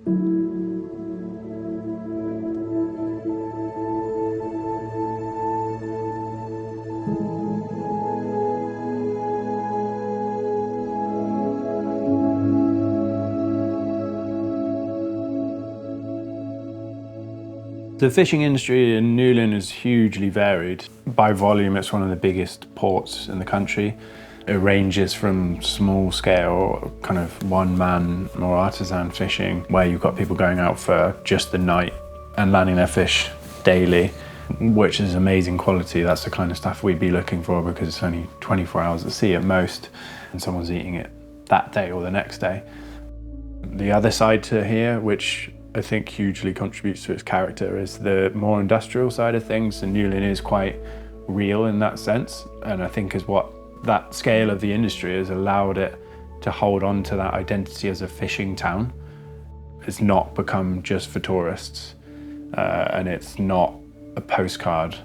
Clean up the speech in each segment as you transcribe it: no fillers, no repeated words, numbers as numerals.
The fishing industry in Newlyn is hugely varied. By volume, it's one of the biggest ports in the country. It ranges from small scale, kind of one-man, more artisan fishing, where you've got people going out for just the night and landing their fish daily, which is amazing quality. That's the kind of stuff we'd be looking for because it's only 24 hours at sea at most, and someone's eating it that day or the next day. The other side to here, which I think hugely contributes to its character, is the more industrial side of things, and Newlyn is quite real in that sense, and I think is what that scale of the industry has allowed it to hold on to that identity as a fishing town. It's not become just for tourists, and it's not a postcard.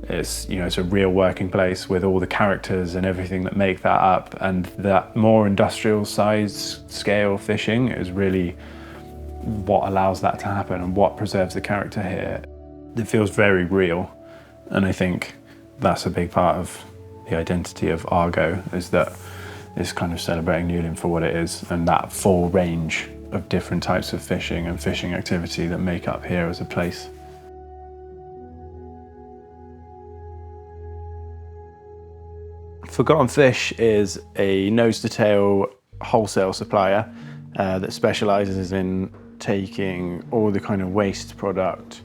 It's, you know, it's a real working place with all the characters and everything that make that up, and that more industrial size scale fishing is really what allows that to happen and what preserves the character here. It feels very real, and I think that's a big part of the identity of Argoe, is that it's kind of celebrating Newlyn for what it is, and that full range of different types of fishing and fishing activity that make up here as a place. Forgotten Fish is a nose-to-tail wholesale supplier that specialises in taking all the kind of waste product,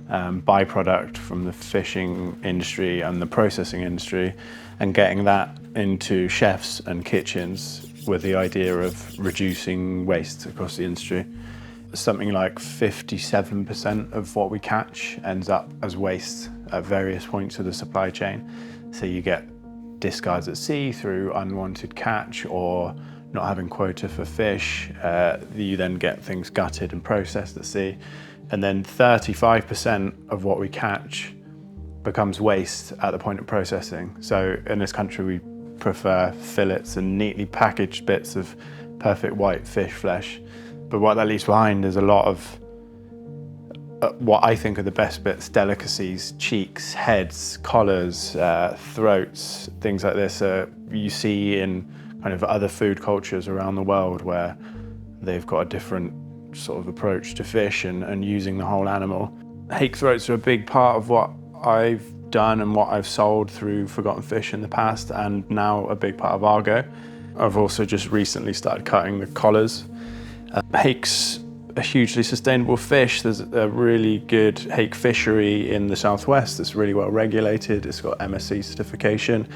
byproduct from the fishing industry and the processing industry, and getting that into chefs and kitchens with the idea of reducing waste across the industry. Something like 57% of what we catch ends up as waste at various points of the supply chain. So you get discards at sea through unwanted catch or not having quota for fish. You then get things gutted and processed at sea. And then 35% of what we catch becomes waste at the point of processing. So in this country, we prefer fillets and neatly packaged bits of perfect white fish flesh. But what that leaves behind is a lot of what I think are the best bits: delicacies, cheeks, heads, collars, throats, things like this. You see in kind of other food cultures around the world where they've got a different sort of approach to fish and using the whole animal. Hake throats are a big part of what I've done and what I've sold through Forgotten Fish in the past, and now a big part of Argoe. I've also just recently started cutting the collars. Hake's a hugely sustainable fish. There's a really good hake fishery in the southwest that's really well regulated. It's got MSC certification,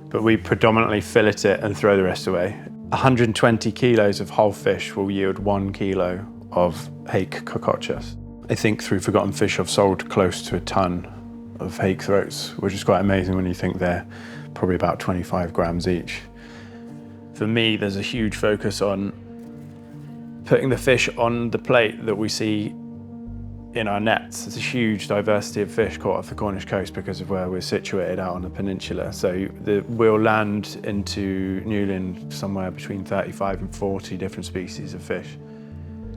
but we predominantly fillet it and throw the rest away. 120 kilos of whole fish will yield 1 kilo of hake cockachas. I think through Forgotten Fish I've sold close to a ton of hake throats, which is quite amazing when you think they're probably about 25 grams each. For me, there's a huge focus on putting the fish on the plate that we see in our nets. There's a huge diversity of fish caught off the Cornish coast because of where we're situated out on the peninsula. So we'll land into Newlyn somewhere between 35 and 40 different species of fish.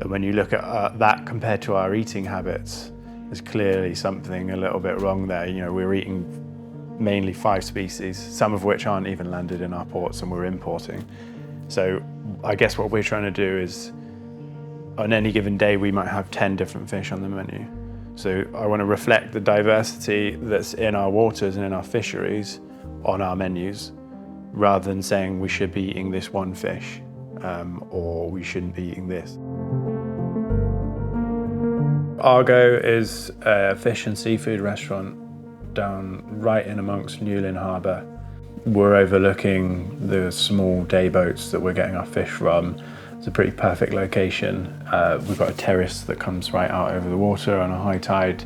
And when you look at that compared to our eating habits, there's clearly something a little bit wrong there. You know, we're eating mainly 5 species, some of which aren't even landed in our ports and we're importing. So I guess what we're trying to do is, on any given day, we might have 10 different fish on the menu. So I want to reflect the diversity that's in our waters and in our fisheries on our menus, rather than saying we should be eating this one fish or we shouldn't be eating this. Argoe is a fish and seafood restaurant down right in amongst Newlyn Harbour. We're overlooking the small day boats that we're getting our fish from. It's a pretty perfect location. We've got a terrace that comes right out over the water on a high tide.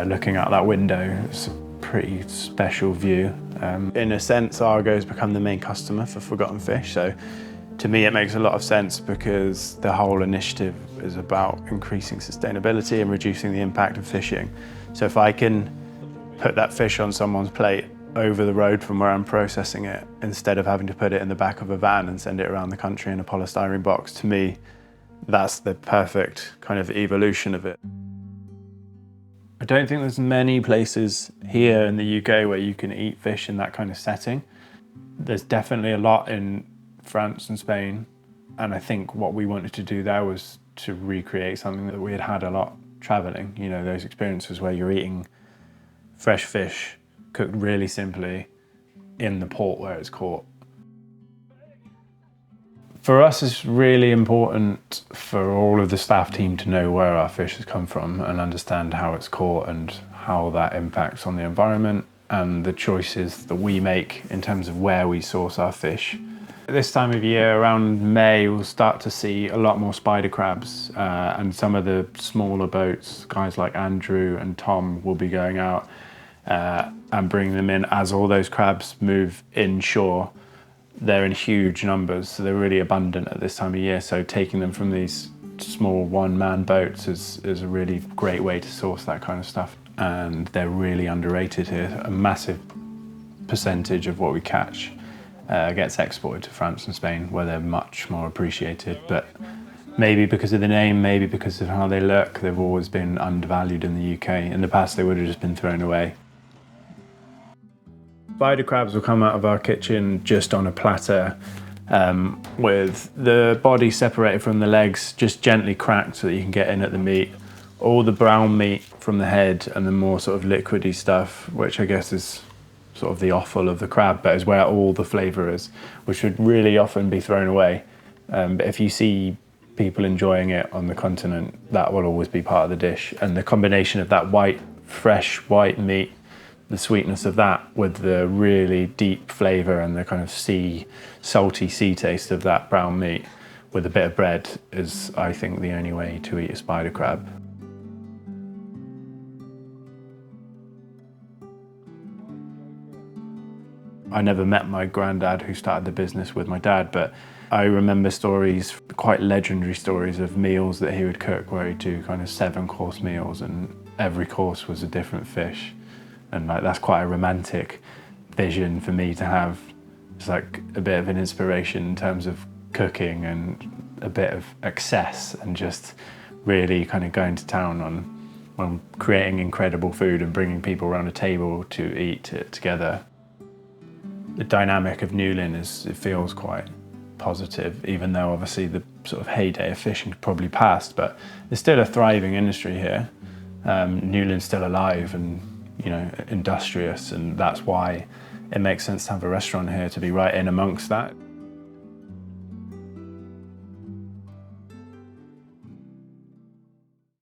Looking out that window, it's a pretty special view. In a sense, Argoe's become the main customer for Forgotten Fish. So to me, it makes a lot of sense because the whole initiative is about increasing sustainability and reducing the impact of fishing. So if I can put that fish on someone's plate over the road from where I'm processing it, instead of having to put it in the back of a van and send it around the country in a polystyrene box, to me, that's the perfect kind of evolution of it. I don't think there's many places here in the UK where you can eat fish in that kind of setting. There's definitely a lot in France and Spain, and I think what we wanted to do there was to recreate something that we had had a lot traveling, you know, those experiences where you're eating fresh fish cooked really simply in the port where it's caught. For us, it's really important for all of the staff team to know where our fish has come from and understand how it's caught and how that impacts on the environment and the choices that we make in terms of where we source our fish. At this time of year, around May, we'll start to see a lot more spider crabs, and some of the smaller boats, guys like Andrew and Tom, will be going out and bringing them in as all those crabs move inshore. They're in huge numbers, so they're really abundant at this time of year. So taking them from these small one-man boats is a really great way to source that kind of stuff. And they're really underrated here. A massive percentage of what we catch gets exported to France and Spain, where they're much more appreciated. But maybe because of the name, maybe because of how they look, they've always been undervalued in the UK. In the past, they would have just been thrown away. Spider crabs will come out of our kitchen just on a platter with the body separated from the legs, just gently cracked so that you can get in at the meat. All the brown meat from the head and the more sort of liquidy stuff, which I guess is sort of the offal of the crab, but is where all the flavour is, which would really often be thrown away. But if you see people enjoying it on the continent, that will always be part of the dish. And the combination of that white, fresh white meat, the sweetness of that with the really deep flavour and the kind of salty sea taste of that brown meat with a bit of bread is, I think, the only way to eat a spider crab. I never met my granddad who started the business with my dad, but I remember stories, quite legendary stories of meals that he would cook where he'd do kind of 7-course meals and every course was a different fish. And like that's quite a romantic vision for me to have. It's like a bit of an inspiration in terms of cooking and a bit of excess and just really kind of going to town on creating incredible food and bringing people around a table to eat it together. The dynamic of Newlyn it feels quite positive, even though obviously the sort of heyday of fishing probably passed, but there's still a thriving industry here. Newlyn's still alive and, you know, industrious, and that's why it makes sense to have a restaurant here to be right in amongst that.